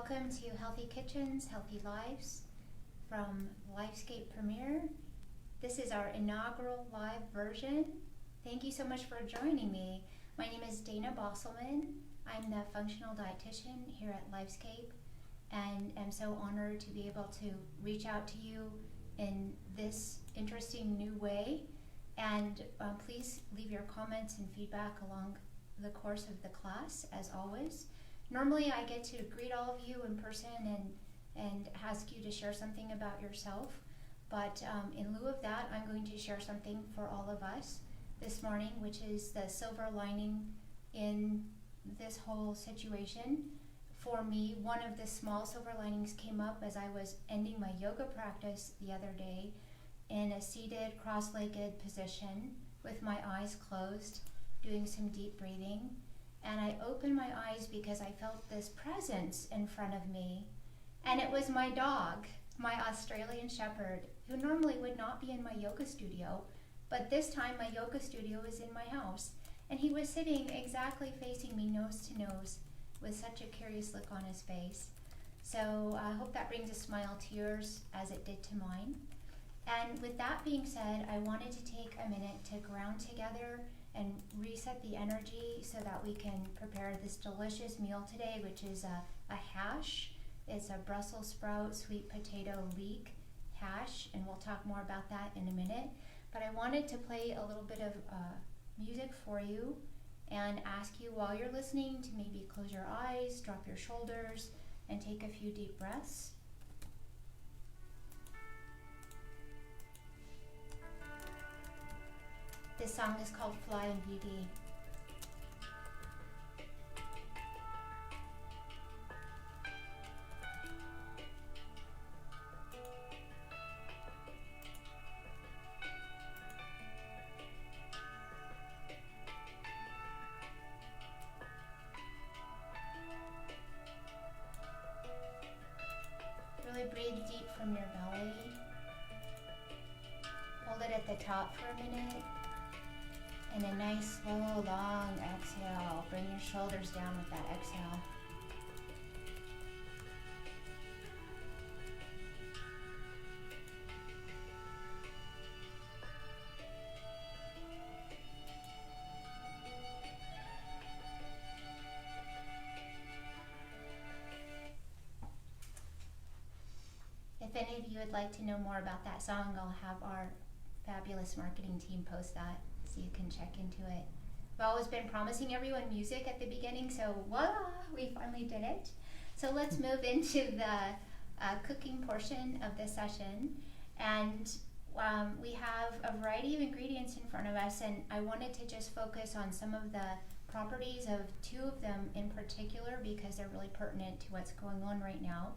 Welcome to Healthy Kitchens, Healthy Lives from Lifescape Premier. This is our inaugural live version. Thank you so much for joining me. My name is Dana Bosselman. I'm the functional dietitian here at Lifescape and am so honored to be able to reach out to you in this interesting new way. And please leave your comments and feedback along the course of the class, as always. Normally I get to greet all of you in person and ask you to share something about yourself, but in lieu of that, I'm going to share something for all of us this morning, which is the silver lining in this whole situation. For me, one of the small silver linings came up as I was ending my yoga practice the other day in a seated, cross-legged position with my eyes closed, doing some deep breathing. And I opened my eyes because I felt this presence in front of me. And it was my dog, my Australian Shepherd, who normally would not be in my yoga studio, but this time my yoga studio is in my house. And he was sitting exactly facing me nose to nose with such a curious look on his face. So I hope that brings a smile to yours as it did to mine. And with that being said, I wanted to take a minute to ground together and reset the energy so that we can prepare this delicious meal today, which is a hash. It's a Brussels sprout sweet potato leek hash, and we'll talk more about that in a minute. But I wanted to play a little bit of music for you and ask you while you're listening to maybe close your eyes, drop your shoulders, and take a few deep breaths. This song is called Flying Beauty. Really breathe deep from your belly. Hold it at the top for a minute. And a nice, slow, long exhale. Bring your shoulders down with that exhale. If any of you would like to know more about that song, I'll have our fabulous marketing team post that, so you can check into it. I've always been promising everyone music at the beginning, so voila, we finally did it. So let's move into the cooking portion of the session. And we have a variety of ingredients in front of us, and I wanted to just focus on some of the properties of two of them in particular because they're really pertinent to what's going on right now.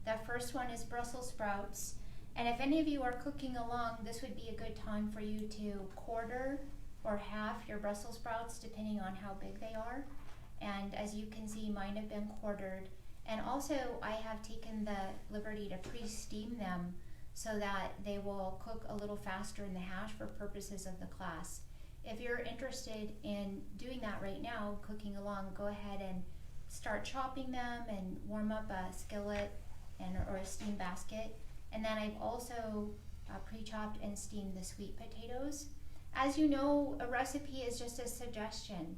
The first one is Brussels sprouts. And if any of you are cooking along, this would be a good time for you to quarter or half your Brussels sprouts depending on how big they are. And as you can see, mine have been quartered. And also I have taken the liberty to pre-steam them so that they will cook a little faster in the hash for purposes of the class. If you're interested in doing that right now, cooking along, go ahead and start chopping them and warm up a skillet or a steam basket. And then I've also pre-chopped and steamed the sweet potatoes. As you know, a recipe is just a suggestion.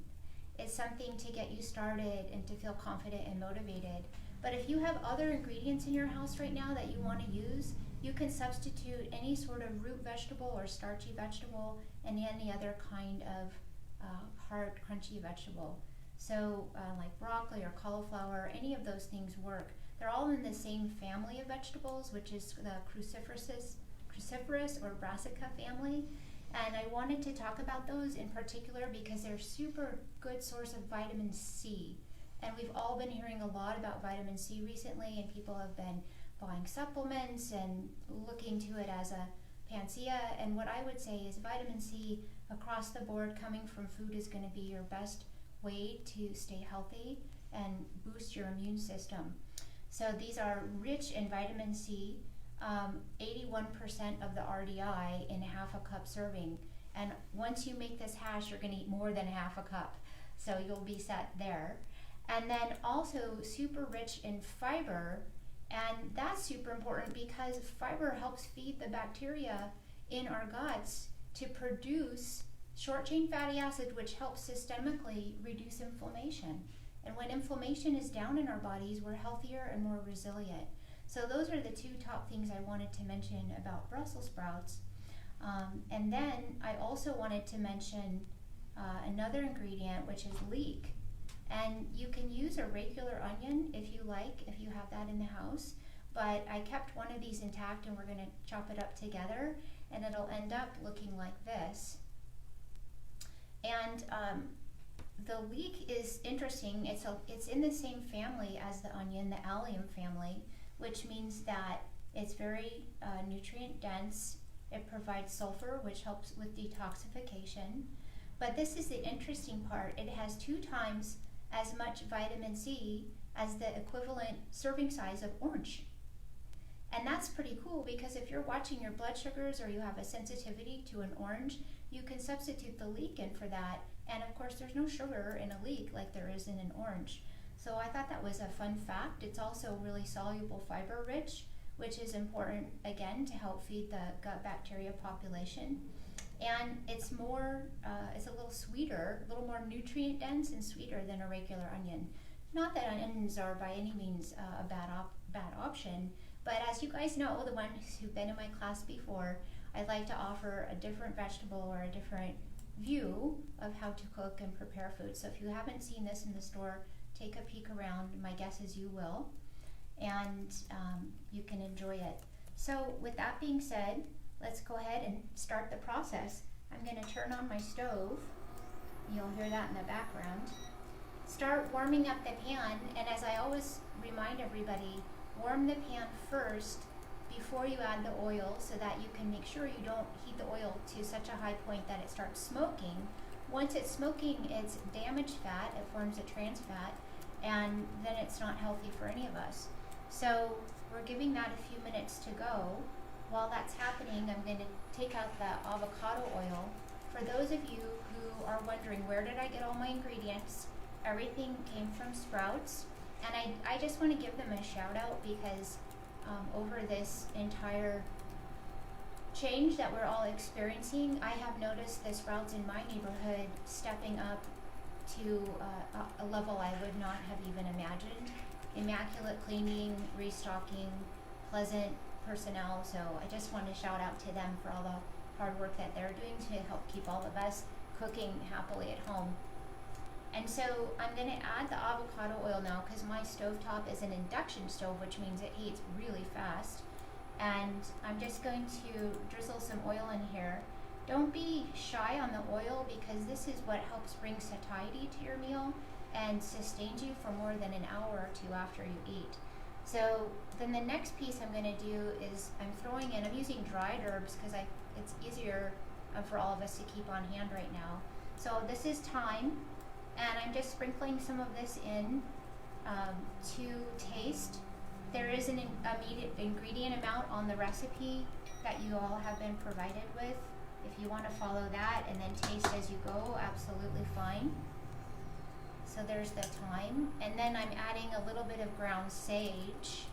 It's something to get you started and to feel confident and motivated. But if you have other ingredients in your house right now that you want to use, you can substitute any sort of root vegetable or starchy vegetable and any other kind of hard, crunchy vegetable. So like broccoli or cauliflower, any of those things work. They're all in the same family of vegetables, which is the cruciferous or brassica family. And I wanted to talk about those in particular because they're super good source of vitamin C. And we've all been hearing a lot about vitamin C recently, and people have been buying supplements and looking to it as a panacea. And what I would say is vitamin C across the board coming from food is going to be your best way to stay healthy and boost your immune system. So these are rich in vitamin C, 81% of the RDI in half a cup serving. And once you make this hash, you're going to eat more than half a cup. So you'll be set there. And then also super rich in fiber, and that's super important because fiber helps feed the bacteria in our guts to produce short chain fatty acid, which helps systemically reduce inflammation. And when inflammation is down in our bodies, we're healthier and more resilient. So those are the two top things I wanted to mention about Brussels sprouts. And then I also wanted to mention another ingredient, which is leek. And you can use a regular onion if you like, if you have that in the house. But I kept one of these intact, and we're going to chop it up together, and it'll end up looking like this. And the leek is interesting. It's in the same family as the onion, the allium family, which means that it's very nutrient dense. It provides sulfur, which helps with detoxification. But this is the interesting part. It has 2 times as much vitamin C as the equivalent serving size of orange. And that's pretty cool, because if you're watching your blood sugars or you have a sensitivity to an orange, you can substitute the leek in for that. And of course, there's no sugar in a leek like there is in an orange. So I thought that was a fun fact. It's also really soluble fiber rich, which is important, again, to help feed the gut bacteria population. And it's more, it's a little sweeter, a little more nutrient dense and sweeter than a regular onion. Not that onions are by any means a bad option, but as you guys know, the ones who've been in my class before, I'd like to offer a different vegetable or a different view of how to cook and prepare food. So if you haven't seen this in the store, take a peek around. My guess is you will, and you can enjoy it. So with that being said, let's go ahead and start the process. I'm going to turn on my stove. You'll hear that in the background. Start warming up the pan, and as I always remind everybody, warm the pan first before you add the oil, so that you can make sure you don't heat the oil to such a high point that it starts smoking. Once it's smoking, it's damaged fat, it forms a trans fat, and then it's not healthy for any of us. So we're giving that a few minutes to go. While that's happening, I'm going to take out the avocado oil. For those of you who are wondering, where did I get all my ingredients? Everything came from Sprouts. And I just want to give them a shout out, because over this entire change that we're all experiencing, I have noticed the Sprouts in my neighborhood stepping up to a level I would not have even imagined. Immaculate cleaning, restocking, pleasant personnel. So I just want to shout out to them for all the hard work that they're doing to help keep all of us cooking happily at home. And so I'm going to add the avocado oil now, because my stovetop is an induction stove, which means it heats really fast. And I'm just going to drizzle some oil in here. Don't be shy on the oil, because this is what helps bring satiety to your meal and sustains you for more than an hour or 2 after you eat. So then the next piece I'm going to do is I'm throwing in, I'm using dried herbs because it's easier for all of us to keep on hand right now. So this is thyme, and I'm just sprinkling some of this in to taste. There is an immediate ingredient amount on the recipe that you all have been provided with. If you want to follow that and then taste as you go, absolutely fine. So there's the thyme, and then I'm adding a little bit of ground sage,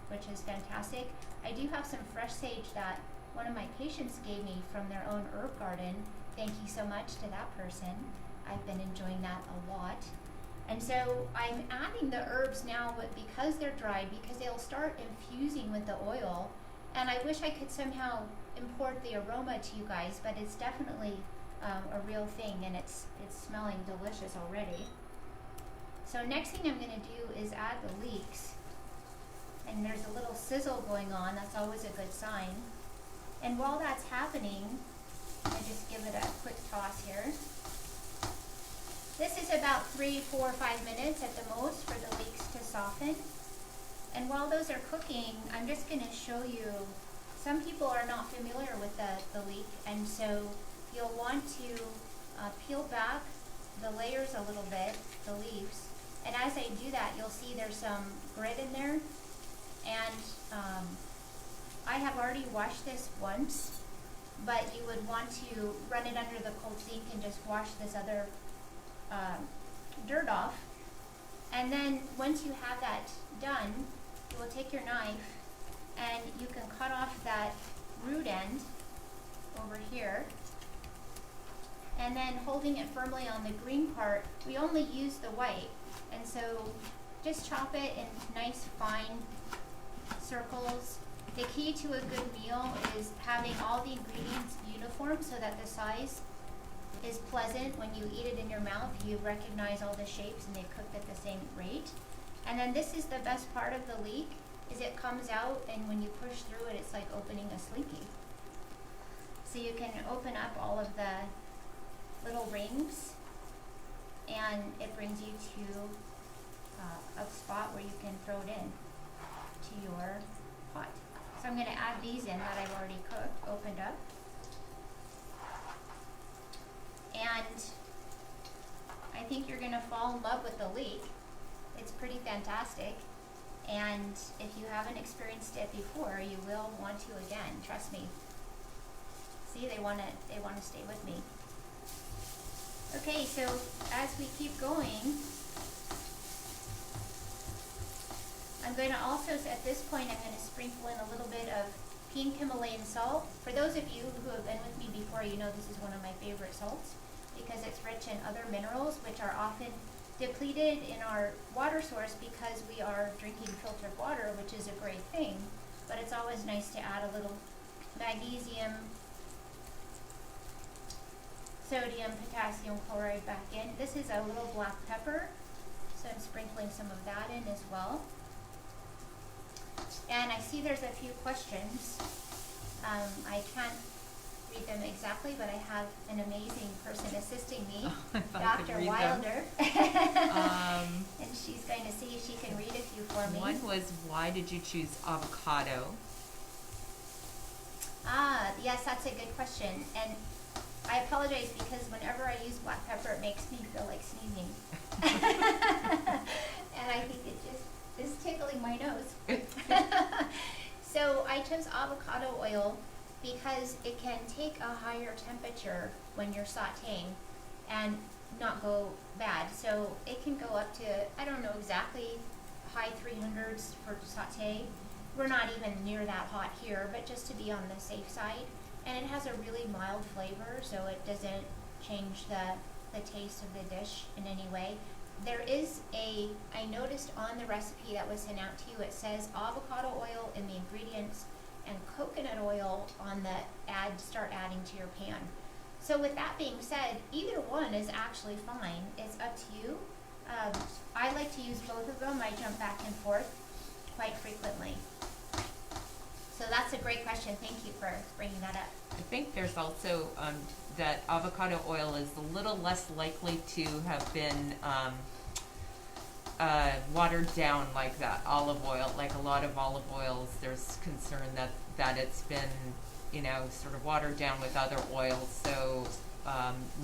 which is fantastic. I do have some fresh sage that one of my patients gave me from their own herb garden. Thank you so much to that person. I've been enjoying that a lot. And so I'm adding the herbs now, but because they're dried, because they'll start infusing with the oil. And I wish I could somehow import the aroma to you guys, but it's definitely a real thing, and it's smelling delicious already. So next thing I'm going to do is add the leeks. And there's a little sizzle going on. That's always a good sign. And while that's happening, I just give it a quick toss here. This is about 3, 4, 5 minutes at the most for the leeks to soften. And while those are cooking, I'm just going to show you, some people are not familiar with the leek, and so you'll want to peel back the layers a little bit, the leaves. And as I do that, you'll see there's some grit in there. And I have already washed this once, but you would want to run it under the cold sink and just wash this other dirt off. And then once you have that done, you will take your knife and you can cut off that root end over here. And then holding it firmly on the green part, we only use the white. And so just chop it in nice fine circles. The key to a good meal is having all the ingredients uniform so that the size is pleasant. When you eat it in your mouth, you recognize all the shapes and they've cooked at the same rate. And then this is the best part of the leek, is it comes out, and when you push through it, it's like opening a Slinky. So you can open up all of the little rings, and it brings you to a spot where you can throw it in to your pot. So I'm going to add these in that I've already opened up. And I think you're going to fall in love with the leek. It's pretty fantastic. And if you haven't experienced it before, you will want to again. Trust me. See, they want to stay with me. Okay, so as we keep going, I'm going to also, at this point, I'm going to sprinkle in a little bit of pink Himalayan salt. For those of you who have been with me before, you know this is one of my favorite salts because it's rich in other minerals which are often depleted in our water source because we are drinking filtered water, which is a great thing, but it's always nice to add a little magnesium, sodium, potassium chloride back in. This is a little black pepper, so I'm sprinkling some of that in as well. And I see there's a few questions. I can't read them exactly, but I have an amazing person assisting me, Dr. Wilder. And she's going to see if she can read a few for me. One was, why did you choose avocado? Yes, that's a good question. And I apologize because whenever I use black pepper, it makes me feel like sneezing. And I think it just is tickling my nose. So I chose avocado oil because it can take a higher temperature when you're sauteing and not go bad. So it can go up to, I don't know exactly, high 300s for saute. We're not even near that hot here, but just to be on the safe side. And it has a really mild flavor, so it doesn't change the taste of the dish in any way. There is I noticed on the recipe that was sent out to you, it says avocado oil in the ingredients and coconut oil on the start adding to your pan. So with that being said, either one is actually fine. It's up to you. I like to use both of them. I jump back and forth quite frequently. So that's a great question. Thank you for bringing that up. I think there's also that avocado oil is a little less likely to have been watered down like that olive oil. Like a lot of olive oils, there's concern that it's been, sort of watered down with other oils. So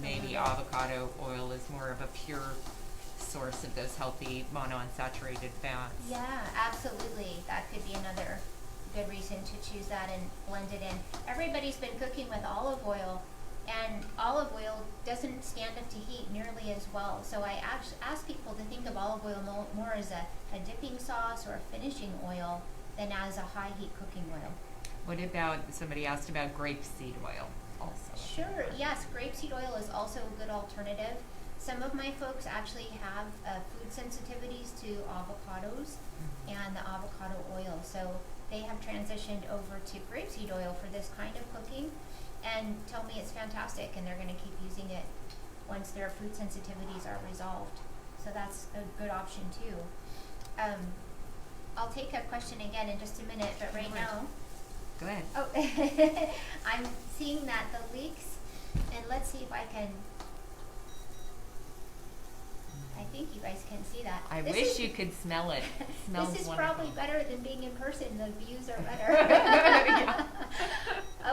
maybe avocado oil is more of a pure source of those healthy monounsaturated fats. Yeah, absolutely. That could be another good reason to choose that and blend it in. Everybody's been cooking with olive oil, and olive oil doesn't stand up to heat nearly as well. So I ask people to think of olive oil more as a dipping sauce or a finishing oil than as a high heat cooking oil. What about, somebody asked about grapeseed oil also? Sure, yes, grapeseed oil is also a good alternative. Some of my folks actually have food sensitivities to avocados and the avocado oil, so they have transitioned over to grapeseed oil for this kind of cooking and tell me it's fantastic, and they're going to keep using it once their food sensitivities are resolved. So that's a good option too. I'll take a question again in just a minute, but right now, go ahead. Oh, I'm seeing that the leeks, and let's see if I can. I think you guys can see that. I wish you could smell it. It smells This is wonderful. probably better than being in person. The views are better.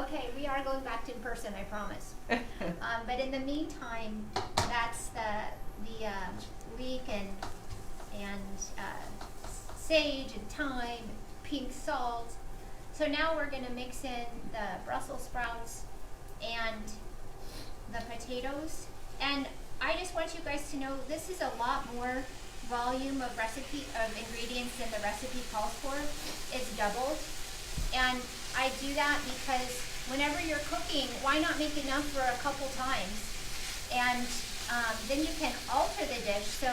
Okay, we are going back to in person, I promise. But in the meantime, that's the leek and sage and thyme, pink salt. So now we're going to mix in the Brussels sprouts and the potatoes. And I just want you guys to know this is a lot more volume of ingredients than the recipe calls for is doubled. And I do that because whenever you're cooking, why not make enough for a couple times? And then you can alter the dish. So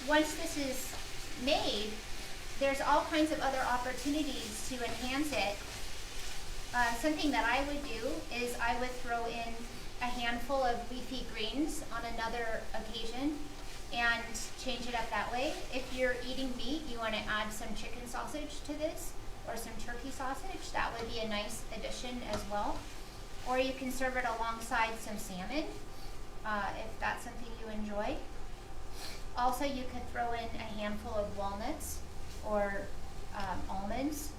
once this is made, there's all kinds of other opportunities to enhance it. Something that I would do is I would throw in a handful of leafy greens on another occasion and change it up that way. If you're eating meat, you want to add some chicken sausage to this or some turkey sausage. That would be a nice addition as well. Or you can serve it alongside some salmon if that's something you enjoy. Also, you could throw in a handful of walnuts or almonds.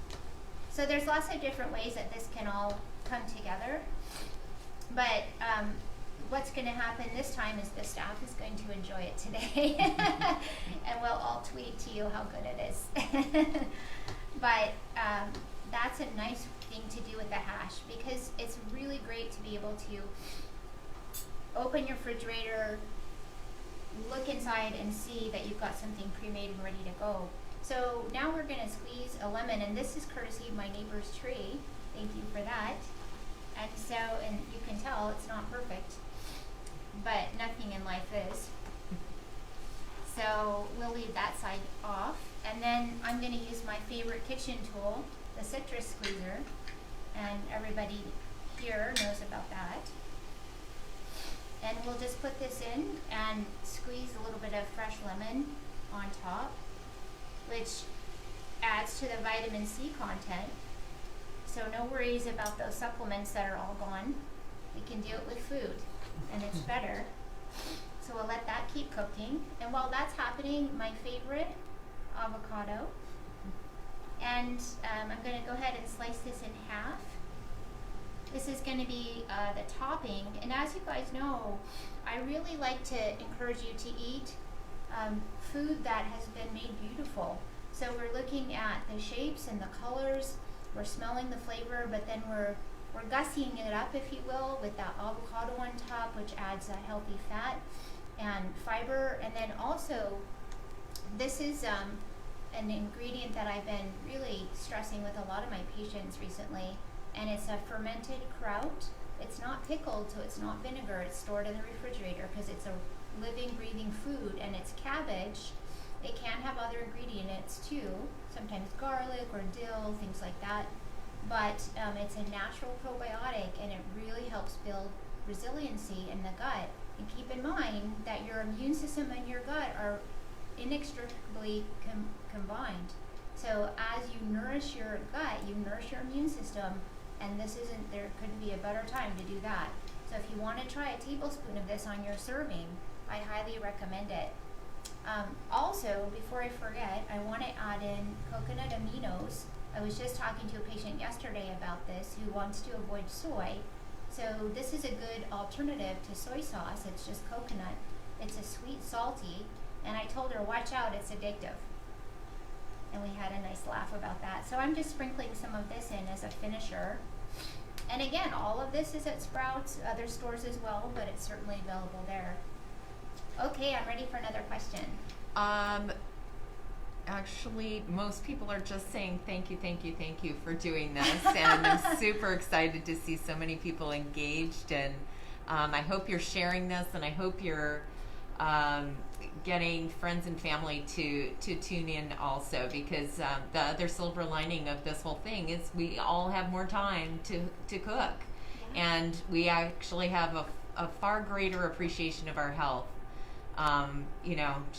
So there's lots of different ways that this can all come together. But what's going to happen this time is the staff is going to enjoy it today. And we'll all tweet to you how good it is. But that's a nice thing to do with the hash, because it's really great to be able to open your refrigerator, look inside and see that you've got something pre-made and ready to go. So now we're going to squeeze a lemon, and this is courtesy of my neighbor's tree. Thank you for that. And so, and you can tell it's not perfect, but nothing in life is. So we'll leave that side off. And then I'm going to use my favorite kitchen tool, the citrus squeezer. And everybody here knows about that. And we'll just put this in and squeeze a little bit of fresh lemon on top, which adds to the vitamin C content. So no worries about those supplements that are all gone. We can do it with food, and it's better. So we'll let that keep cooking. And while that's happening, my favorite, avocado. And I'm going to go ahead and slice this in half. This is going to be the topping. And as you guys know, I really like to encourage you to eat food that has been made beautiful. So we're looking at the shapes and the colors. We're smelling the flavor, but then we're gussying it up, if you will, with that avocado on top, which adds a healthy fat and fiber. And then also, this is an ingredient that I've been really stressing with a lot of my patients recently, and it's a fermented kraut. It's not pickled, so it's not vinegar. It's stored in the refrigerator because it's a living, breathing food, and it's cabbage. It can have other ingredients too, sometimes garlic or dill, things like that. But it's a natural probiotic, and it really helps build resiliency in the gut. And keep in mind that your immune system and your gut are inextricably combined. So as you nourish your gut, you nourish your immune system, and there couldn't be a better time to do that. So if you want to try a tablespoon of this on your serving, I highly recommend it. Also, before I forget, I want to add in coconut aminos. I was just talking to a patient yesterday about this who wants to avoid soy. So this is a good alternative to soy sauce. It's just coconut. It's a sweet, salty, and I told her, watch out, it's addictive. And we had a nice laugh about that. So I'm just sprinkling some of this in as a finisher. And again, all of this is at Sprouts, other stores as well, but it's certainly available there. Okay, I'm ready for another question. Actually, most people are just saying thank you for doing this, and I'm super excited to see so many people engaged, and I hope you're sharing this, and I hope you're getting friends and family to tune in also, because the other silver lining of this whole thing is we all have more time to cook, and we actually have a far greater appreciation of our health.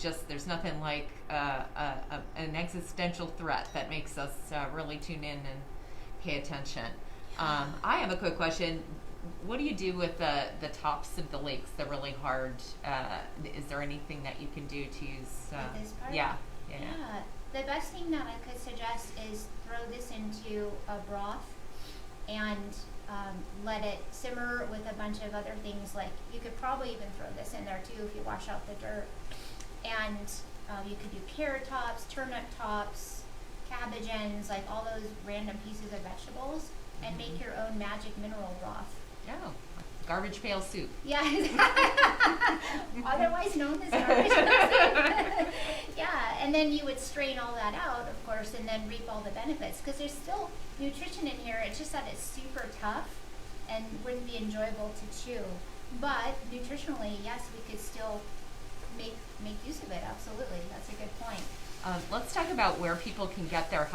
Just there's nothing like an existential threat that makes us really tune in and pay attention. I have a quick question. What do you do with the tops of the lakes, the really hard? Is there anything that you can do to use? With this part? Yeah. The best thing that I could suggest is throw this into a broth and let it simmer with a bunch of other things. Like, you could probably even throw this in there too if you wash out the dirt. And you could do carrot tops, turnip tops, cabbage ends, like all those random pieces of vegetables, and make your own magic mineral broth. Oh, garbage pail soup. Yeah, otherwise known as garbage pail. Yeah, and then you would strain all that out, of course, and then reap all the benefits. Because there's still nutrition in here. It's just that it's super tough and wouldn't be enjoyable to chew. But nutritionally, yes, we could still make use of it. Absolutely, that's a good point. Let's talk about where people can get their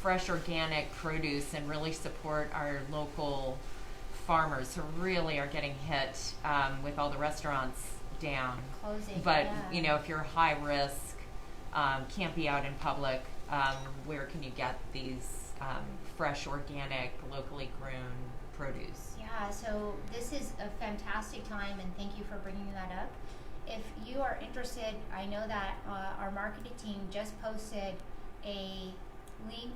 fresh organic produce and really support our local farmers who really are getting hit with all the restaurants down. Closing. But yeah. if you're high risk, can't be out in public, where can you get these fresh, organic, locally grown produce? Yeah, so this is a fantastic time, and thank you for bringing that up. If you are interested, I know that our marketing team just posted a link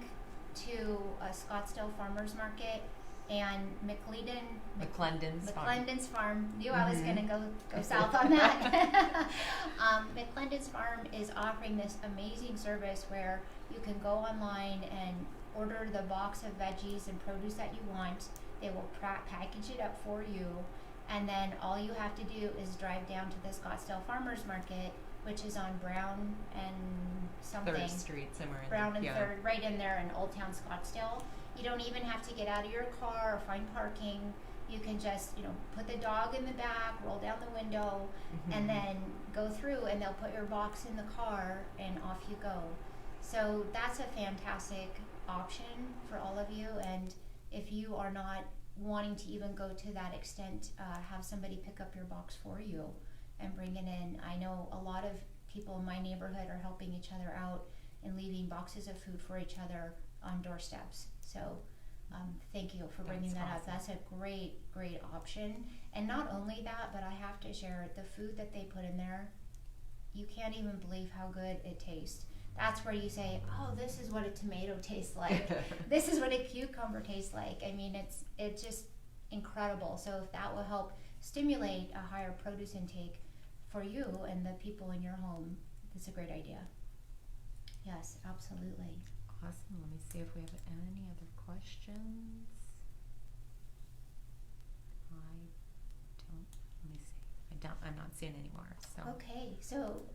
to a Scottsdale Farmers Market and McClendon's Farm. Knew I was going to go south on that. McClendon's Farm is offering this amazing service where you can go online and order the box of veggies and produce that you want. They will package it up for you, and then all you have to do is drive down to the Scottsdale Farmers Market, which is on Brown and something. 3rd Street, somewhere in Brown and there. 3rd, right in there in Old Town Scottsdale. You don't even have to get out of your car or find parking. You can just, put the dog in the back, roll down the window, and then go through, and they'll put your box in the car, and off you go. So that's a fantastic option for all of you, and if you are not wanting to even go to that extent, have somebody pick up your box for you and bring it in. I know a lot of people in my neighborhood are helping each other out and leaving boxes of food for each other on doorsteps. So thank you for bringing that up. That's a great option. And not only that, but I have to share the food that they put in there. You can't even believe how good it tastes. That's where you say, oh, this is what a tomato tastes like. This is what a cucumber tastes like. I mean, it's just incredible. So if that will help stimulate a higher produce intake for you and the people in your home, it's a great idea. Yes, absolutely. Awesome. Let me see if we have any other questions. I'm not seeing any more. So. Okay, so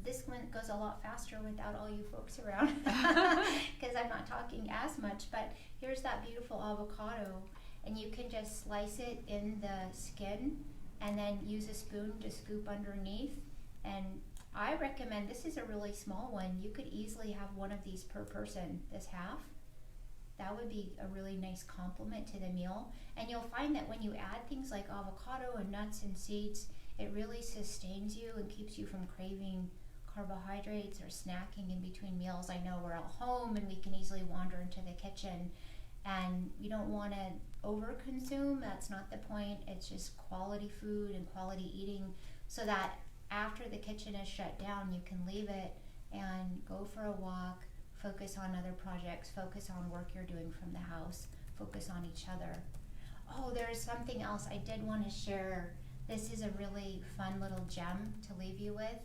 this one goes a lot faster without all you folks around because I'm not talking as much, but here's that beautiful avocado, and you can just slice it in the skin and then use a spoon to scoop underneath. And I recommend, this is a really small one, you could easily have one of these per person, this half. That would be a really nice complement to the meal. And you'll find that when you add things like avocado and nuts and seeds, it really sustains you and keeps you from craving carbohydrates or snacking in between meals. I know we're at home and we can easily wander into the kitchen, and we don't want to overconsume. That's not the point. It's just quality food and quality eating, so that after the kitchen is shut down, you can leave it and go for a walk, focus on other projects, focus on work you're doing from the house, focus on each other. Oh, there's something else I did want to share. This is a really fun little gem to leave you with,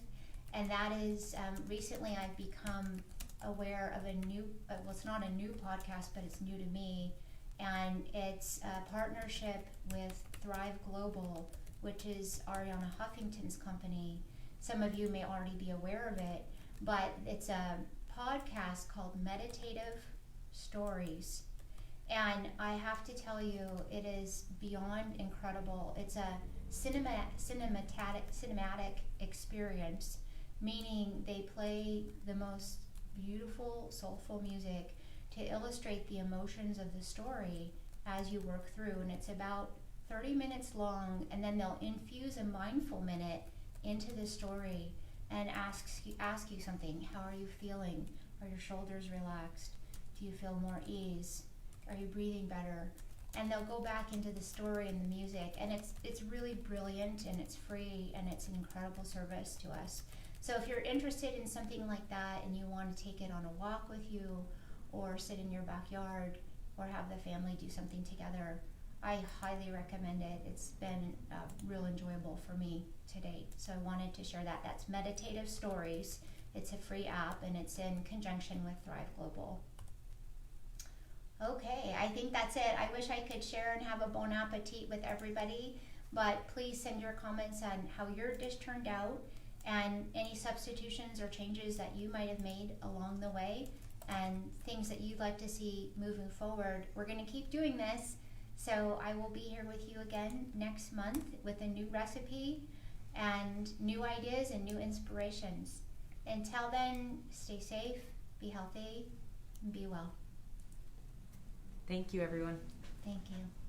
and that is recently I've become aware of a new, well, it's not a new podcast, but it's new to me, and it's a partnership with Thrive Global, which is Ariana Huffington's company. Some of you may already be aware of it, but it's a podcast called Meditative Stories. And I have to tell you, it is beyond incredible. It's a cinematic experience, meaning they play the most beautiful, soulful music to illustrate the emotions of the story as you work through. And it's about 30 minutes long, and then they'll infuse a mindful minute into the story and ask you something. How are you feeling? Are your shoulders relaxed? Do you feel more ease? Are you breathing better? And they'll go back into the story and the music, and it's really brilliant, and it's free, and it's an incredible service to us. So if you're interested in something like that and you want to take it on a walk with you, or sit in your backyard, or have the family do something together, I highly recommend it. It's been real enjoyable for me to date. So I wanted to share that. That's Meditative Stories. It's a free app, and it's in conjunction with Thrive Global. Okay, I think that's it. I wish I could share and have a bon appetit with everybody, but please send your comments on how your dish turned out and any substitutions or changes that you might have made along the way and things that you'd like to see moving forward. We're going to keep doing this, so I will be here with you again next month with a new recipe and new ideas and new inspirations. Until then, stay safe, be healthy, and be well. Thank you, everyone. Thank you.